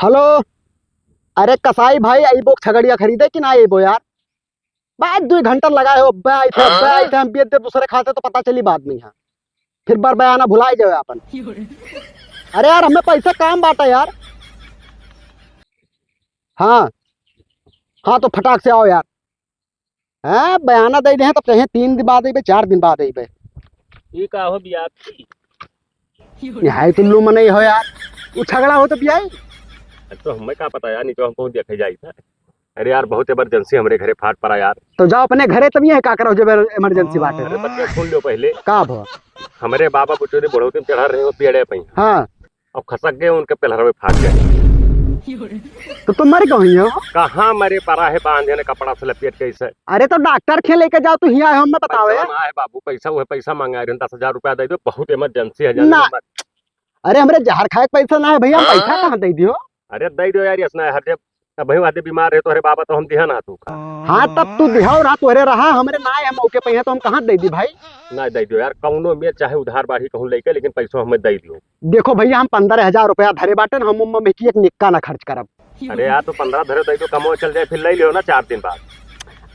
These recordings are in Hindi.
हेलो। अरे कसाई भाई अबो छगड़िया खरीदे कि ना अबो यार। बात 2 घंटा लगाए हो बे थे हम बेच दे दूसरे खाते तो पता चली बाद में यहाँ फिर बार बयाना भुलाई जाओ अपन। अरे यार हमें पैसा काम बांटा यार। हाँ हाँ तो फटाक से आओ यार। हाँ बयाना दे रहे हैं तब चाहिए 3 दिन बाद अबे 4 दिन बाद अबे। ये का हो बिया यहाँ तुल्लू में नहीं हो यार। वो झगड़ा हो तो बिया। तो हमें का पता यार, नहीं तो हमको देखे जाई था। अरे यार बहुत इमरजेंसी हमारे घरे फाट पड़ा यार। तो जाओ अपने घरे तब ये का करो जब इमरजेंसी बात है। अरे बच्चे सुन लो पहले। का भो। हमारे बाबा बुचोरी बुढ़ौती में चढ़ा रहे हो पेड़े पे हाँ और खसक गए, उनके पिलर में फाट गए। तो तुम मर गई हो। कहाँ मरे पड़ा है, बांधे ने कपड़ा से लपेट के इसे। अरे तो डॉक्टर के लेके जाओ तो यहाँ हमें बताओ पैसा यार। ना है बाबू, पैसा वो है, पैसा मंगा रहे हैं 10,000 रुपया दे दो, बहुत इमरजेंसी है ना। जाने। अरे हमरे जहर खाए के पैसा ना है भैया, हम पैसा कहाँ दे दियो। अरे दे दो यार, इसना हर जब भाई वादे बीमार है तो अरे बाबा तो हम दिया ना तू का। हाँ तब तू दिहाओ ना तोरे रहा हमरे ना है मौके पे है तो हम कहाँ दे दी भाई। ना दे दो यार, कौनो में चाहे उधार बाढ़ी कहूँ लेके, लेकिन पैसा हमें दे दो। देखो भैया हम 15,000 रुपया धरे बाटे हम उम्मा में की एक निक्का ना खर्च करब। अरे यार तो 15 धरे दे दो, कमो चल जाए फिर ले लियो ना 4 दिन बाद।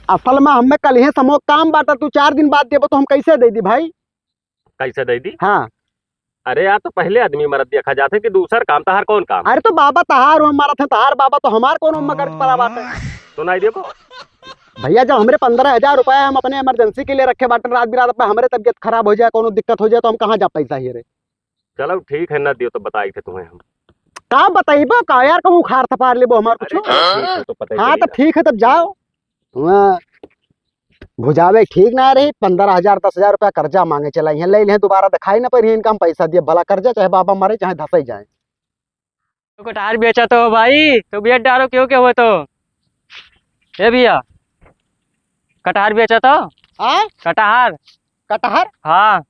असल में हमें कल ही समो काम बाटा, तू 4 दिन बाद देबो तो हम कैसे दे दी भाई। कैसे दे दी? हाँ अरे यार तो पहले आदमी मरद देखा जाते कि दूसर काम तहार कौन काम? अरे तो बाबा तहार हमारा थे तहार बाबा तो हमार कौन उम्मा कर्ज पड़ा बाटे। तो नहीं देखो भैया जब हमारे 15,000 रुपया हम अपने इमरजेंसी के लिए रखे बाटे, रात बिरात पे हमारे तबियत खराब हो जाए कोनो दिक्कत हो जाए तो हम कहाँ जा पैसा ही रे। चलो ठीक है, ना दियो तो बताई थे तुम्हें हम। का बताइबो का यार कहूँ खार थपार लेबो हमार कुछ। ठीक है तो पता ही हाँ तब चलेगा। ठीक है तब जाओ। हाँ, भुजावे ठीक ना रही 15,000 10,000 रुपया कर्जा मांगे चला यहाँ ले लें दोबारा दिखाई ना पड़ी इनका हम पैसा दिए भला कर्जा चाहे बाबा मरे चाहे धसे जाए। तो कटहर बेचा तो भाई, तो बेच डालो क्यों क्या हुआ तो। ए भैया कटहर बेचा तो। हाँ कटहर। कटहर। हाँ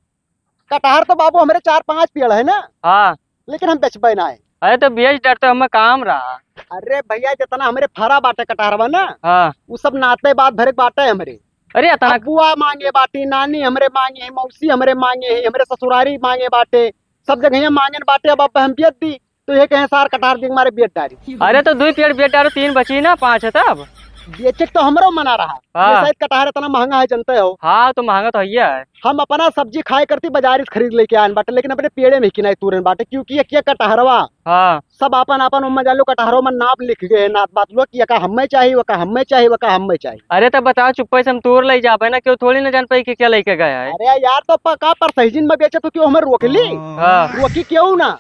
कटहर तो बाबू हमारे 4-5 पेड़ है ना, हाँ। लेकिन हम बेचबे ना है। अरे तो बेच डर तो हमें काम रहा। अरे भैया जितना हमारे फरा बाटे कटहरवा ना हाँ। वो सब नाते बात भरे बाटे हमारे। अरे अतना बुआ मांगे बाटी, नानी हमरे मांगे है, मौसी हमरे मांगे है, हमरे ससुरारी मांगे बाटे, सब जगह मांगे बाटे। अब हम बेच दी तो ये कहे सार कटहर दी हमारे बेच डारी। अरे तो 2 पेड़ बेच डालो, 3 बची ना, 5 है तब। बेचे तो हमरो मना रहा। हाँ। ये शायद कटहर इतना महंगा है जानते हो। हाँ तो महंगा तो है। हम अपना सब्जी खाए करती बाजार से खरीद लेके आए बाटे, लेकिन अपने पेड़े में किनाई तुरंत बाटे क्योंकि ये कटहरवा हाँ सब अपन अपन उम्मा जान लो कटहरों में नाप लिख गए नात बात लो कि का हमें चाहिए वका हमें चाहिए वका हमें चाहिए। अरे तो बताओ चुप्पे से हम तोड़ ले जाबे ना, क्यों थोड़ी ना जान पाई कि क्या लेके गया है। अरे यार तो पका पर सहीजिन में बेचे तो क्यों हमें रोक ली। हाँ रोकी क्यों ना,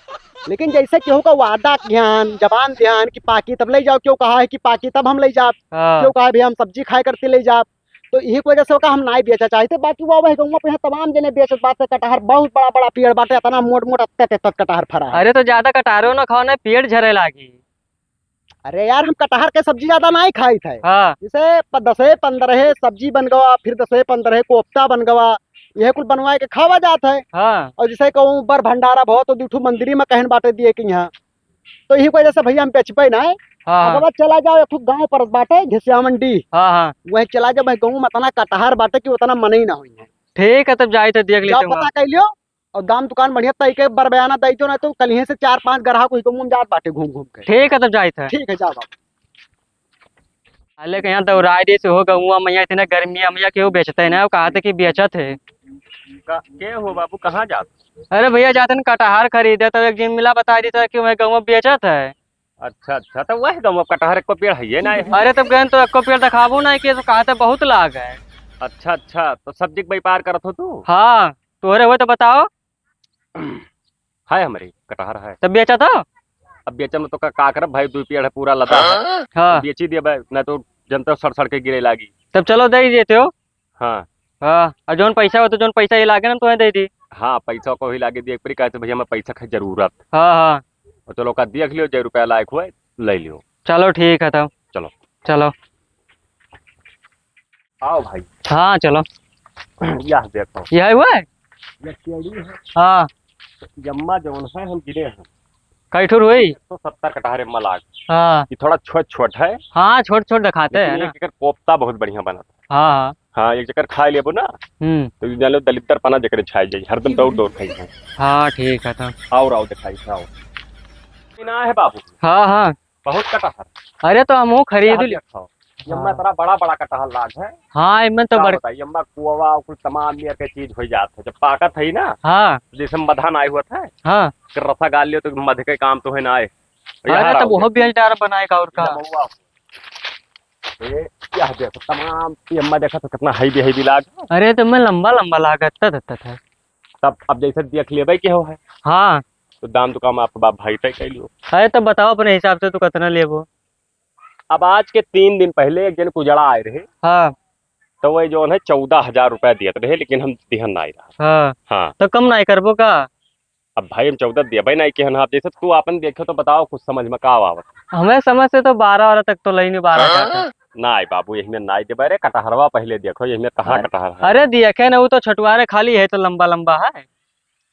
लेकिन जैसे क्यों का वादा ध्यान जबान ध्यान की पाकी तब ले जाओ, क्यों कहा है कि पाकी तब हम ले जाओ, हाँ। क्यों कहा है भी हम सब्जी खाए करते ले जाओ, तो यही वजह से हम नहीं बेचा चाहते। बाकी वो वही कहूँगा पे तमाम जने बेचत बात कटहर बहुत बड़ा बड़ा पेड़ बाटे, इतना मोट मोट अत्ते कटहर फरा है। अरे तो ज्यादा कटहरो ना खाओ ना, पेड़ झरे लागी। अरे यार हम कटहर के सब्जी ज्यादा नहीं खाई थे। हाँ जैसे 10-15 सब्जी बन गवा, फिर 10-15 कोफ्ता बन गवा, यह कुल बनवाए के खावा जाता है। हाँ। और जैसे कहूँ बर भंडारा बहुत तो दूठू मंदिरी में कहन बाटे दिए कि यहाँ, तो यही वजह से भैया हम बेचबे ना है। हाँ अब चला जाओ एक गाँव पर बाटे घिसिया मंडी, हाँ हाँ। वही चला जाओ। गाँव में इतना कटहर बाटे कि उतना मन ही ना हुई है। ठीक है तब जाए तो देख जाओ लेते पता कर लियो और दाम दुकान बढ़िया तरीके बर बयाना दई तो ना, तो कल ही से 4-5 ग्राहक हुई तो जात बाटे घूम घूम के। ठीक है तब जाए थे। ठीक है जाओ बाबू। अरे यहाँ तो राय से हो गहुआ मैया इतने गर्मिया मैया क्यों बेचते है ना, वो कहा थे कि बेचत है। के हो बाबू, कहाँ जाते? अरे भैया जाते न कटहर खरीदे तो एक दिन मिला बता दी था कि वह गहुआ बेचत है। अच्छा अच्छा, तो वही गाँव कटहर को पेड़ है ना? अरे तब गए तो एको पेड़ दिखाबू ना कि, तो कहा था बहुत लाग है। अच्छा अच्छा, तो सब्जी का व्यापार करत हो तू? हाँ तोहरे हुए तो बताओ। है हमारी कटहर है। तब बेचा था। अब बेचम तो का करब भाई, 2 पेड़ है पूरा लदा है। हाँ बेची दिए भाई, ना तो जनता सड़ सड़ के गिरे लागी। तब चलो दे ही देते हो। हाँ हाँ और जोन पैसा हो तो जोन पैसा ये लागे ना तो दे दी। हाँ, पैसा को ही लागे दिए परी, कहते भैया मैं पैसा का जरूरत। हाँ हाँ और चलो का देख लियो, जो रुपया लायक हुआ ले लियो। चलो ठीक है तब। चलो चलो आओ भाई। हाँ चलो। यह देखो, यह हुआ है। यह केड़ी है। हाँ जम्मा जौन है हम गिरे हैं कैठुर हुई। 170 कटहरे मलाक। हाँ ये थोड़ा छोट छोट है, हाँ छोट छोट दिखाते हैं लेकिन ना। एक जगह कोफ्ता बहुत बढ़िया बना था। हाँ हाँ। हाँ एक जगह खा लेबो ना तो ये जान लो दलितर पना जकर छाई जाई, हरदम दौड़ दौड़ खाई है। हाँ ठीक है तब। आओ दिखाई आओ। ना है बाबू। हाँ हाँ बहुत कटहर। अरे तो हम खरीद ली। देखो यम्मा तरा बड़ा बड़ा कटहर लाग है। हाँ इनमें तो क्या बड़ बताइए यम्मा कुआ कुल तमाम नियर के चीज हो जात है। जब पाकत है ना हाँ जैसे मधान आए हुआ था हाँ। कि रसा गाल लियो तो मध के काम तो है ना आए। अरे तो बहुत बेलदार बनाएगा और का। ये क्या है देखो तमाम यम्मा देखा तो कितना हैवी लाग है। अरे तो मैं लंबा लंबा लागत था। तब अब जैसे देख लेबै के हो है हाँ। तो दाम तो काम आपके बाप भाई तय कर लियो। अरे तो बताओ अपने हिसाब से तू कितना लेबो। अब आज के 3 दिन पहले एक जन कुजड़ा आए रहे हाँ तो वही जो है 14,000 रुपया दिए रहे लेकिन हम दिहन ना रहा। हाँ। हाँ तो कम नहीं करबो का। अब भाई हम 14 दिया भाई नहीं केहन आप जैसे तू अपन देखो तो बताओ कुछ समझ में का आवत। हमें समझ से तो 12 तक तो लई नहीं 12 का। नाई बाबू यही में नाई दे रे कटहरवा पहले देखो यही में कहाँ कटहर है। अरे देखे ना वो तो छटुआरे खाली है तो लंबा लंबा है।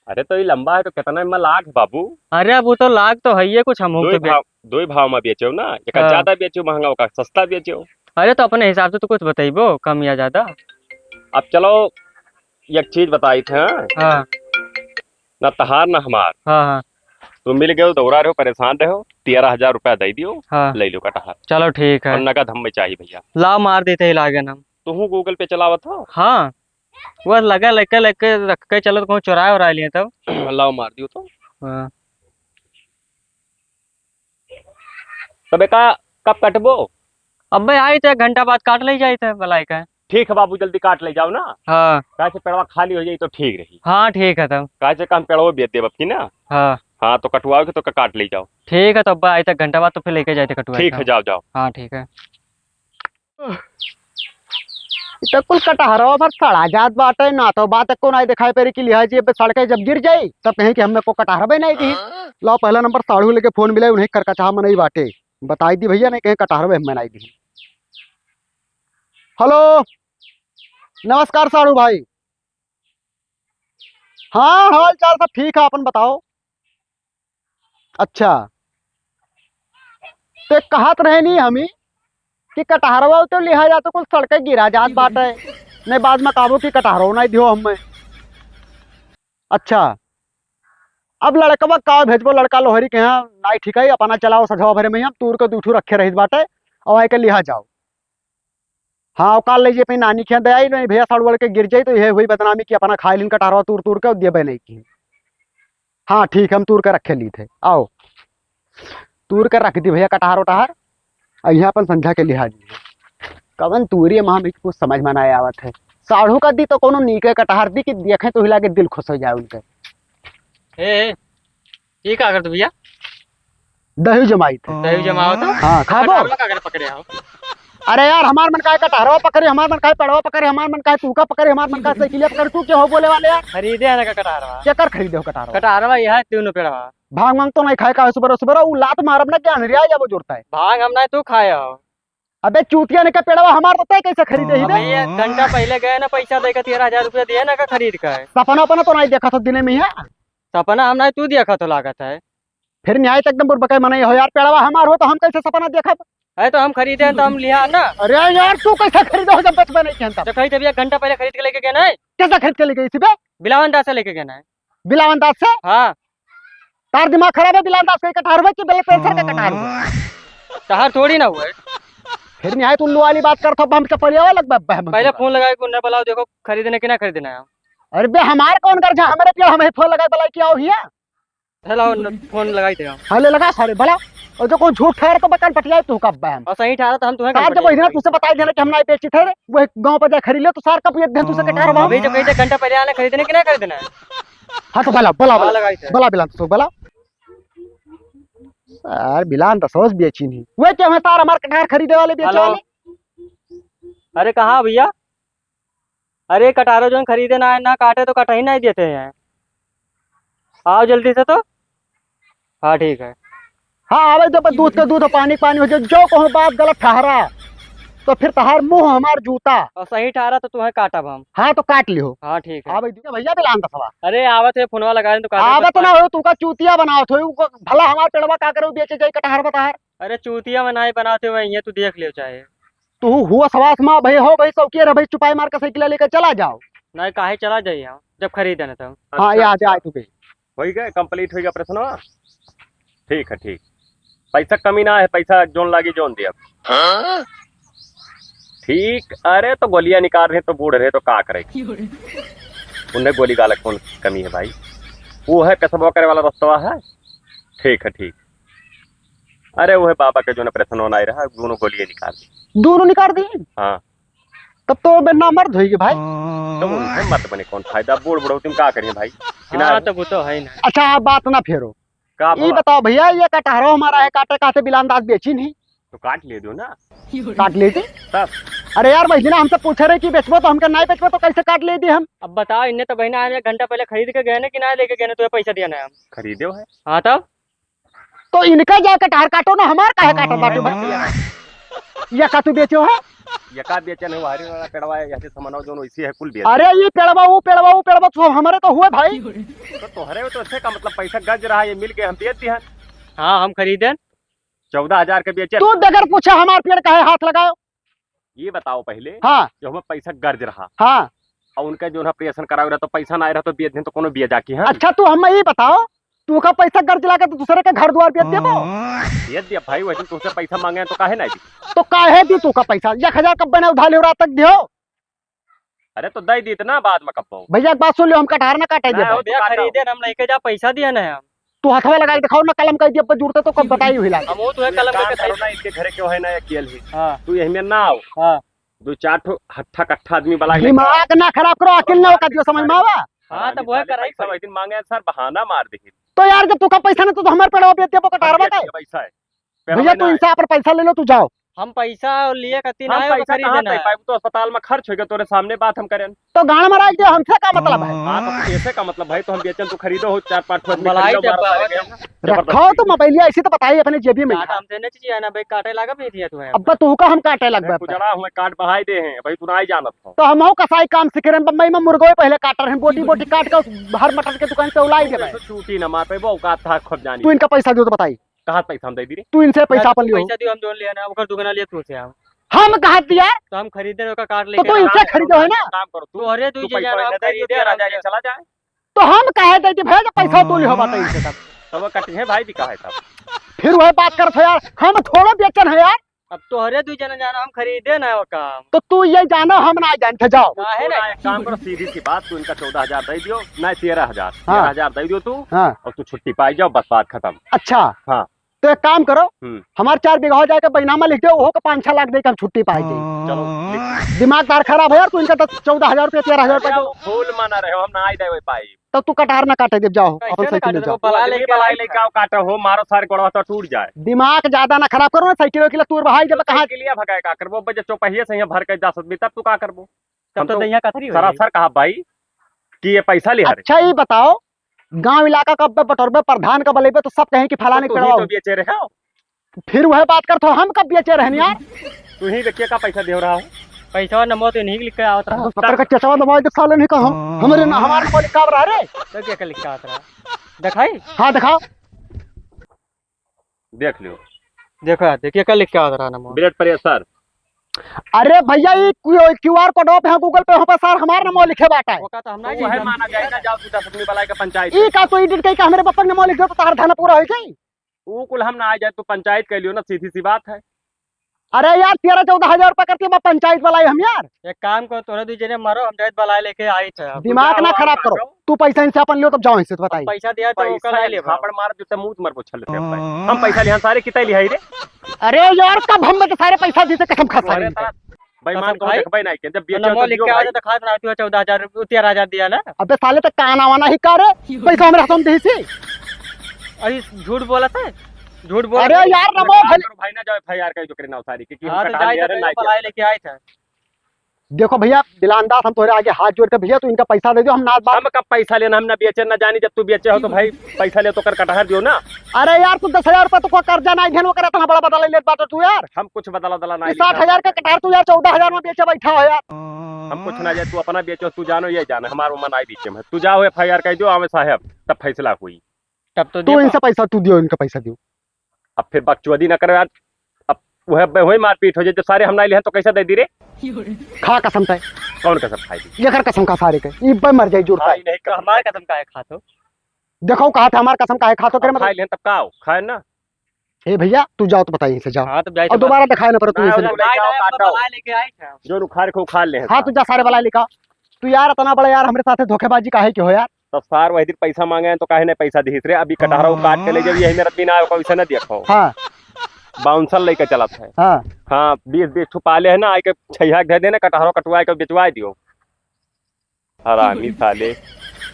अरे तो ये लंबा है तो कितना में लाग है बाबू। अरे अब वो तो लाग तो है ही है कुछ हम तो दो भाव में बेचो ना एक हाँ। ज्यादा बेचो महंगा होगा सस्ता बेचो। अरे तो अपने हिसाब से तो कुछ बताइबो कम या ज्यादा। अब चलो एक चीज बताई थे हाँ न तहार न हमार हाँ हाँ तुम मिल गए दौड़ा रहे हो परेशान रहे हो 13,000 रुपया दे दियो हाँ। ले लो कटहर चलो ठीक है। और नगद हमें चाहिए भैया। लाओ मार देते ही लागन हम। तू गूगल पे चलावत हो। हाँ वो लगा लेके लेके रख के चलो तो कहूँ चुराए और लिए तब। लाओ मार दियो तो हाँ। तबे का कब कटबो। अब भाई आई थे 1 घंटा बाद काट ले जाए थे भलाई का। ठीक है बाबू जल्दी काट ले जाओ ना हाँ कैसे पेड़वा खाली हो जाए तो ठीक रही। हाँ ठीक है तब। कैसे काम पेड़वा बेच देब अपनी ना। हाँ हाँ तो कटवाओगे तो काट ले जाओ। ठीक है तो अब आई तक घंटा बाद तो फिर लेके जाए थे कटुआ। ठीक है जाओ जाओ। हाँ ठीक है। तो कुल कटहरवा पर सड़ा जात बाटे ना तो बात को नहीं दिखाई पेरी की लिहाजी पे सड़के जब गिर जाई तब कहीं कि हमें को कटहरबे नहीं दी। लो पहला नंबर साड़ू लेके फोन मिले उन्हें कर कचा में नहीं बाटे बताई दी भैया नहीं कहीं कटहरबे हमें नहीं दी। हेलो नमस्कार साड़ू भाई। हाँ हाल चाल सब ठीक है अपन बताओ। अच्छा तो कहत रहे नहीं हमी कि कटहरवा तो लिहाजा तो कुछ सड़के गिरा जात बाटे नहीं बाद में काबू की कटहरो नहीं दियो हमें। अच्छा अब लड़कवा का भेजबो लड़का लोहरी के यहाँ नाई ठीक है अपना चलाओ सझवा भरे में हम तूर के दूठू रखे रही बाटे और आई के लिहा जाओ। हाँ काल लीजिए अपनी नानी के यहाँ दे आई नहीं भैया सड़वड़ के गिर जाई तो यह हुई बदनामी की अपना खाए लिन कटहरवा तूर तूर के दिए नहीं की। हाँ ठीक हम तूर के रखे ली थे आओ तूर के रख दी भैया कटहर उटहर और यहाँ अपन संध्या के लिहाज कवन तूरी महा में कुछ समझ में नहीं आवत है। साढ़ू का दी तो कोनो नीके कटहर दी कि देखे तो हिला के दिल खुश हो जाए उनके। ए ये का करत भैया। दही जमाई थे। दही जमाओ तो। हाँ खाबो। का कर पकड़े आओ। अरे यार हमार मन का कटहरवा पकड़े हमार मन का पेड़वा पकड़े हमार मन का तूका पकड़े हमार मन का साइकिलिया पकड़ तू क्या हो बोले वाले यार। खरीदे है ना कटहरवा। क्या कर खरीदे हो कटहरवा। कटहरवा यह तीनों पेड़वा। भांग मांग तो नहीं खाए का सुबह सुबह वो लात मारब ना क्या अंधेरिया जब जोड़ता है। भांग हम नहीं तू खाए हो। अबे चूतिया ने का पेड़वा हमार तो कैसे खरीदे ही भैया घंटा पहले गए ना पैसा देकर 13,000 रुपया दिया ना का खरीद का है। सपना अपना तो नहीं देखा था दिन में है। सपना हम नहीं तू देखा तो लागत है। फिर न्याय तक एकदम बुरबके मनाई हो यार पेड़वा हमार हो तो हम कैसे सपना देखा। है तो हम खरीदे तो हम लिया ना। अरे यार तू कैसे खरीदे हो जब बचपन नहीं कहता। तो कहीं भैया घंटा पहले खरीद के लेके गए ना। कैसे खरीद के ले गई थी बे। बिलावन दास से लेके गए ना। बिलावन दास से। हाँ तार दिमाग खराब है बिलावन दास के कटहरवा की ब्लड प्रेशर का कटहर शहर थोड़ी ना हुआ है। फिर निहायत उल्लू वाली बात करता हम चपलिया लग पहले फोन लगाए को न बुलाओ देखो खरीदने की ना खरीदना है। अरे बे हमारे कौन कर जा हमारे पे हमें फोन लगाए बुलाई क्या हो हिया। हेलो फोन लगाई थे हम। हाले लगा सारे भला और जो कोई झूठ ठहर को बकन पटियाए तू कब बहम और सही ठहरा तो हम तुम्हें सार जब वही तुझसे बताई देना कि हम नहीं बेची थे वो गांव पर जा खरीद ले तो सार कब ये तुझसे कटहर अभी जो कहीं घंटा पहले आना खरीदने की ना खरीदना है। हाँ तो भला भला हाँ, लगाई थे। भला बिलान तो भला यार बिलान तो सोच बेची नहीं वे क्या हमें सार हमारे कटहर खरीदे वाले बेचे हेलो। वाले। अरे कहाँ भैया। अरे कटारो जो खरीदे ना काटे तो कटा ही नहीं देते हैं। आओ जल्दी से तो। हाँ ठीक है। हाँ आवे जब दूध का दूध और पानी पानी हो जाए जो कहो बात गलत ठहरा तो फिर तहार मुंह हमार जूता। और सही ठहरा तो तुम्हें काटब हम। हाँ तो काट लियो। हाँ ठीक है। आवे भैया बिलान तो सवा अरे आवत है फोनवा लगा तो आवत ना हो तू का चूतिया बनाओ थो भला हमार पेड़वा का करो बेचे जाई कटहर बताहर। अरे चूतिया में नहीं बनाते हुए ये तू देख लियो चाहे। तू हुआ सवास माँ भाई हो भाई सौकिया रह भाई चुपाई मार का साइकिल लेकर चला जाओ। नहीं काहे चला जाइए हम जब खरीदे ना तब। हाँ याद आए तू हो गया कंप्लीट हो गया ऑपरेशन। ठीक है ठीक पैसा कमी ना है, पैसा जोन लागे जोन दिया। ठीक, अरे तो गोलियां निकाल रहे तो बूढ़ रहे तो का करे, उन्हें गोली गालक कौन कमी है भाई। वो है कसबा करे वाला रास्ता है। ठीक है ठीक। अरे वो है बाबा के जो न ऑपरेशन होना ही रहा, दोनों गोलियां निकाल दी। दोनों निकाल दिए? हाँ। तब तो बिना मर्द होगी भाई। तो उन्हें मत बने कौन फायदा, बूढ़ बूढ़ तुम का करिए भाई। हाँ तो वो तो है ना। अच्छा आप बात ना फेरो, का ये बताओ भैया, ये कटहरो हमारा है, काटे काटे बिलांदाज बेची नहीं? तो काट ले दो ना। काट लेती? तब अरे यार महीना हमसे पूछ रहे कि बेचबो, तो हमके नहीं बेचबो तो कैसे काट ले दी हम? अब बताओ, इन्हें तो बहना एक घंटा पहले खरीद के गए ना कि ना लेके गए ना, तुम्हें पैसा दिया ना हम। खरीदे है। हाँ तब तो इनका जा कटहर काटो ना, हमार काहे काटो बाटो भाई? ये का तू बेचो है? यका बेचन है वारी वाला पेड़वा है, ऐसे समनो जो इसी है कुल बेच। अरे ये पेड़वा वो तो हमारे तो हुए भाई। तो तोहरे तो ऐसे का मतलब पैसा गज रहा है, ये मिल के हम बेच दिया। हाँ हम खरीदे 14,000 के बेचे। तू बगैर पूछे हमार पेड़ काहे हाथ लगाओ? ये बताओ पहले, हाँ जो हमें पैसा गर्ज रहा हाँ। और उनका जो है ऑपरेशन कराओ रहा तो पैसा ना आए रहा तो बेच दें तो कोनो बेच जाकी है। अच्छा तू हमें ये बताओ, तू का पैसा गर्ज ला के तो दूसरे के घर द्वार बेच देबो? बेच दिया भाई, वैसे तुमसे पैसा मांगे हैं तो काहे नहीं दी? तो काहे दी तू का पैसा? 1,000 कब बने उधार ले रात तक दियो? अरे तो दे दी ना बाद में कब पाऊं। भैया एक बात सुन लो, हम कटहर ना काटे नहीं, दे। वो खरीदे हम लेके जा, पैसा दिया ना हम। तू हथवा लगा के दिखाओ ना, कलम कर दिया पर जुड़ते तो कब बताई हुई लागे। हम वो तुम्हें कलम करके करो ना, इनके घरे क्यों है ना अकेले ही। हाँ तू यही में ना आओ, हाँ 2-4 ठो हट्ठा कट्ठा आदमी बला दिमाग ना खराब करो, अकेले ना का दियो, समझ में आवा? हाँ तो वो कराई सब एक दिन मांगे हैं, सर बहाना मार दी। तो यार जब तू का पैसा ना तो हमारे पेड़वा बेच देबो कटहर बताए? पैसा है भैया तू इनसे पर पैसा ले लो, तू जाओ। हम पैसा लिए कती ना हम है, पैसा खरीदे कहाँ ना दे पाए, तो अस्पताल में खर्च हो गया, तोरे सामने बात हम करें। तो गाड़ मरा दियो, हमसे का मतलब है? हाँ तो ऐसे का मतलब भाई, तो हम बेचन तू खरीदो हो 4-5 ठो आदमी मलाई खरीदो, जब बारह बात साल के। रखो तो मोबाइलिया ऐसी तो बताइए अपने जेबी में। काट हमसे नहीं चाहिए ना भाई, काटे लागा भी दिया तुम्हें। अब तू का हम काटे लग मैं गुजरा हुए काट बढ़ाई दे हैं भाई, तू ना ही जानत हो। तो हम हो कसाई काम सीख रहे हैं, बम्बई में मुर्गो पहले काटर हैं, बोटी बोटी काट के हर मटर के दुकान से उलाई देबे। तो छूटी ना मार पे वो औकात था खुद जानी। तू इनका पैसा दियो तो बताई, कहाँ पैसा हम दे दी रे? तू इनसे पैसा अपन लियो। पैसा दियो, हम दोनों लिया ना, ओकर दुगना लिए तू से हम कहा दिया? तो हम खरीदे ओकर काट तो लेके तू इनसे खरीदो है ना? काम करो तो अरे तू पैसा जाना, हम दे खरीदे दे, राजा ये चला जाए। तो हम कहे देती भैया जब पैसा तू लियो बताई इनसे तब। तब वो कटे हैं भाई भी कहा है तब। फिर वह बात करत हो यार, हम थोड़ा बेचन है यार। अब तो अरे तू जाना जाना, हम खरीदे ना वो काम। तो तू ये जानो, हम ना जानते, जाओ। है ना, एक काम करो, सीधी सी बात, तू इनका 14,000 दे दियो, नहीं 13,000 हाँ। 13,000 दे दियो तू, हाँ और तू छुट्टी पाई जाओ, बस बात खत्म। अच्छा हाँ। तो एक काम करो, हम्म। हमारे 4 बीघा हो जाएगा, बैनामा लिख दो, वो का 5-6 लाख दे के हम छुट्टी पाई जाए। चलो लिख। दिमाग तार खराब है यार, तू इनका 14,000 रुपया 13,000 रुपया दो। फूल माना रहे हो, हम ना आई दे पाई। तो तू कटहर ना काटे जब जाओ, कैसे अपन ना साइकिल ले काटे, जाओ। तो बला लेके बलाई लेके आओ, काटो हो, मारो सारे गोड़वा तो टूट जाए। दिमाग ज्यादा ना खराब करो ना, साइकिल के लिए तू भाई जब कहा के लिए भगाए का करबो, बजे चौपहिए से यहाँ भर के 10 आदमी, तब तू का करबो? तब तो दैया कथरी हो सरासर कहा भाई कि ये पैसा ले हरे। अच्छा ये बताओ, गांव इलाका का बटोरबे प्रधान का बलेबे तो सब कहें कि फलाने तू ही पेड़वा। तो बेचे रहे हो, फिर वह बात करते हो, हम कब बेचे रहने यार? तू ही देखिए का पैसा दे रहा हो। पैसा नमो तो नहीं लिख के आवत रहा, पत्थर का चचवा दबाई देख साले नहीं कहा हमारे हमारे को लिखा रहा रे। तो क्या का लिख के आवत रहा दिखाई? हाँ दिखाओ। देख लियो, देखो देखिए का लिख के आवत रहा नमो। Blood pressure. अरे भैया ये QR कोड पे है, गूगल पे हो पे सर हमारे नमो लिखे बाटा है। वो का तो हम वो है माना जाए ना, जाओ तू 10 आदमी बलाई का पंचायत। ई का तो एडिट कई का हमारे पप्पा ने नमो लिख दो तो तार थाना पूरा हो जाए। वो कुल हम ना आ जाए तो पंचायत कर लियो ना, सीधी सी बात है। अरे यार 13-14 हजार रुपया करती है पंचायत वाला हम यार। एक काम करो, तोरे दू जने मारो, हम जाइत बला लेके आई थे। दिमाग ना खराब करो, तू पैसा इनसे अपन लियो तब जाओ इनसे, तो बताइए। पैसा दिया तो वो कल ले फापड़ मार जो मुंह मर पोछल लेते हम पैसा लिया सारे कितने लिहाई रे। अरे यार कब हम तो सारे पैसा दी से कसम खा सारे। बेईमान को देखबै नहीं के, जब बेचो नमो तो लिख दियो के भाई। आवत तो खात ना तू 14,000 13,000 दिया ना। अबे साले तो काना वाना ही का रे, पैसा हमारे हाथों में दे से। अरे झूठ बोला था, झूठ बोला। अरे यार नमो भाई ना जाओ FIR का जो करे ना सारी की हां तो जाए तो बला लेके आए थे। देखो भैया दिलानदास, हम तोरे आगे हाथ जोड़ के भैया तू इनका पैसा दे दो, हम नाच बात। हम कब पैसा लेना, हम ना बेचे ना जानी, जब तू बेचे हो तो भाई पैसा ले तो कर कटहर दियो ना। अरे यार तू 10,000 रुपया तो कर्जा नहीं घेन वो करे इतना बड़ा बदला ले बात तू यार। हम कुछ बदला दला नहीं, 60,000 का कटहर तू यार 14,000 में बेचे बैठा हो यार। हम कुछ ना जाए, तू अपना बेचो, तू जानो ये जाना, हमारा मन आई बीच में। तू जाओ FIR कह दो आवे साहब, तब फैसला हुई। तब तो तू इनसे पैसा तू दियो, इनका पैसा दियो। अब फिर बकचोदी ना करो यार, अब वही मारपीट हो जाए, जब सारे हम नहीं ले तो कैसे दे दी रे? खा कसम से कौन कसम खाई दी? ये कर कसम का सारे के ई पे मर जाई जुड़ता है। नहीं कर हमारे कसम का है खातो। देखो कहा था हमार कसम का है खातो करे खाई मतलब। ले तब का खाए ना। हे भैया तू जाओ तो बताइए से जाओ हाँ तो जाए और दोबारा दिखाए ना पर तू ना, इसे ना, नहीं। लेके आओ, काटो। लेके आई था। जो उखाड़ के उखाड़ ले हाँ तू जा सारे वाला लिखा। तू यार इतना बड़ा यार हमारे साथ धोखेबाजी काहे की हो यार। तो सार वही दिन पैसा मांगे हैं तो काहे नहीं पैसा दी रे। अभी कटहरा को काट के ले जब यही मेरा दिन आया कैसे न देखो हाँ बाउंसर लेके चला था। हाँ हाँ 20 छुपा ले है ना, आके छैया दे देना कटहरा कटवा के बेचवा दियो। हरामी साले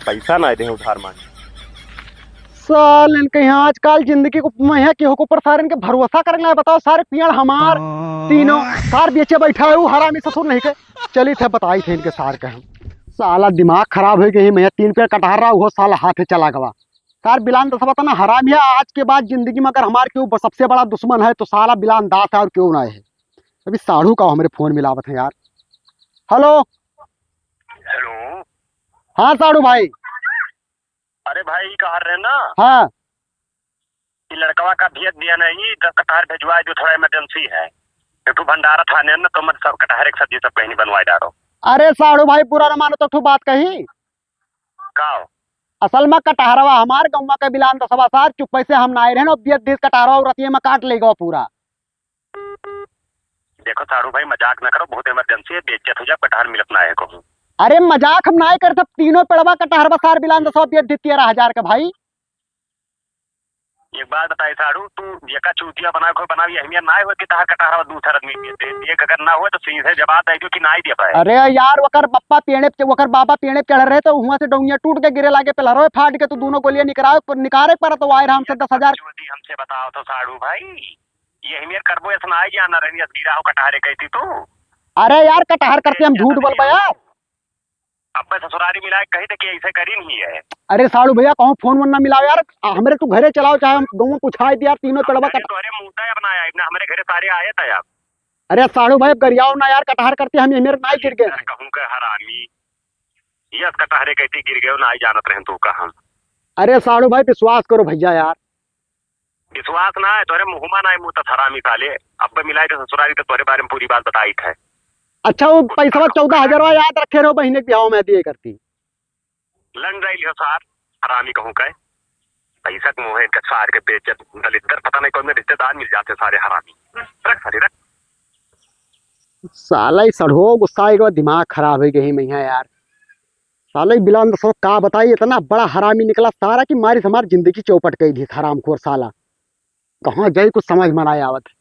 पैसा ना दे उधार मांगे। साल इनके यहाँ आजकल जिंदगी को मैं केहू के ऊपर सारे इनके भरोसा करना है। बताओ सारे पियड़ हमार तीनों सार बेचे बैठा है वो हरामी ससुर नहीं के चली थे बताई थे इनके सार के हम। साला दिमाग खराब हो गई मैं 3 पेड़ कटहर रहा वो साला हाथे चला गवा। सार बिलान दस बता ना हरामी है आज के बाद जिंदगी में अगर हमारे क्यों सबसे बड़ा दुश्मन है तो साला बिलान दास है और क्यों ना है। अभी साढ़ू का हमारे फोन मिलावत है यार। हेलो हेलो हाँ साढ़ू भाई। अरे भाई कहा रहे ना हाँ कि लड़कवा का भेज दिया नहीं, 10 कटहर भिजवा जो थोड़ा इमरजेंसी है। तू भंडारा थाने ना तो मत सब कटहर एक सब्जी सब कहीं बनवाए डालो। अरे साढ़ू भाई बुरा न मानो तो तू बात कही। का असल में कटहरवा हमार गौवा के बिलान दसवा सार चुप्पे से हम ना आए रहे ना 20 कटहरवा और रतिये में काट लेगा पूरा। देखो सारू भाई मजाक ना करो, बहुत इमरजेंसी है, बेइज्जत हो जा कटहर मिलत ना है को। अरे मजाक हम ना कर सब तीनों पेड़वा कटहरवा सार बिलान दसवा 13,000 का भाई। एक बात बताई सारू, तू जेका चूतिया बना को बनावी अहमियत ना हो कि तहार कटहर दूसरा आदमी देते एक अगर ना हो तो सीधे जवाब दे जो कि ना ही दे पाए। अरे यार वकर बप्पा पेड़े वकर बाबा पेड़े चढ़ रहे तो वहां से डोंगिया टूट के गिरे लागे पे लहरों फाट के तो दोनों गोलियां निकारे पर तो आए हमसे 10,000। चूती हमसे बताओ तो सारू भाई ये अहमियत करबो ऐसा ना ही जाना रहनी गिरा हो कटहरे कहती तू। अरे यार कटहर करते हम झूठ बोल पाया। अब ससुरारी मिलाए कही थे कि ऐसे करी नहीं है। अरे साड़ू भैया कहूँ फोन वोन ना मिलाओ यार हमारे तू घरे चलाओ चाहे हम गाँव पूछा दिया तीनों पेड़वा कट। तोहरे मुंह बनाया इतना हमारे घरे सारे आए थे आप। अरे साड़ू भाई गरियाओ ना यार कटहर करते हम मेरे नाई गिर गए। कहूँ के हरामी ये कटहरे कहती गिर गए ना ही जानत रहे तू कहा। अरे साड़ू भाई विश्वास करो भैया यार। विश्वास ना है तोरे मुँह ना है मुँह तो हरामी साले। अब मिलाए तो ससुरारी तो तोरे बारे में पूरी बात बताई थे। अच्छा वो पैसा 14,000 याद रखे रहो बहने के ब्याह में दिए करती लंग रही हो सार हरामी कहूँ के पैसा के मुँह सार के बेचत दलितर पता नहीं कौन में रिश्तेदार मिल जाते सारे हरामी। रख सारे रख साला ही सड़ो गुस्सा आएगा दिमाग खराब हो गई मैया यार। साला ही बिलान दसो का बताइए इतना बड़ा हरामी निकला सारा कि मारी हमारी जिंदगी चौपट गई थी हरामखोर साला। कहाँ जाए कुछ समझ में ना आवत।